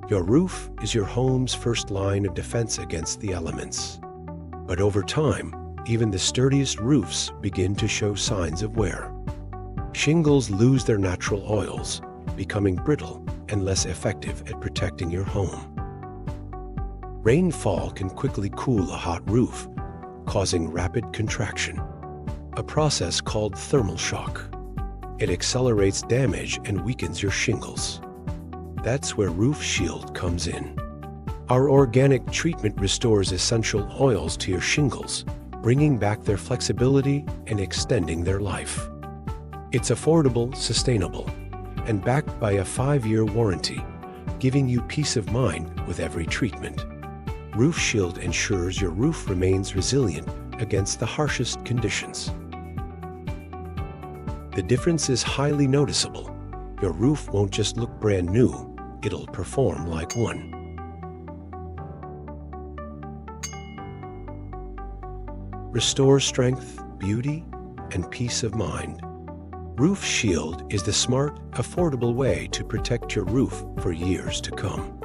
Your roof is your home's first line of defense against the elements. But over time, even the sturdiest roofs begin to show signs of wear. Shingles lose their natural oils, becoming brittle and less effective at protecting your home. Rainfall can quickly cool a hot roof, causing rapid contraction, a process called thermal shock. It accelerates damage and weakens your shingles. That's where Roof Shield comes in. Our organic treatment restores essential oils to your shingles, bringing back their flexibility and extending their life. It's affordable, sustainable, and backed by a 5-year warranty, giving you peace of mind with every treatment. Roof Shield ensures your roof remains resilient against the harshest conditions. The difference is highly noticeable. Your roof won't just look brand new, it'll perform like one. Restore strength, beauty, and peace of mind. Roof Shield is the smart, affordable way to protect your roof for years to come.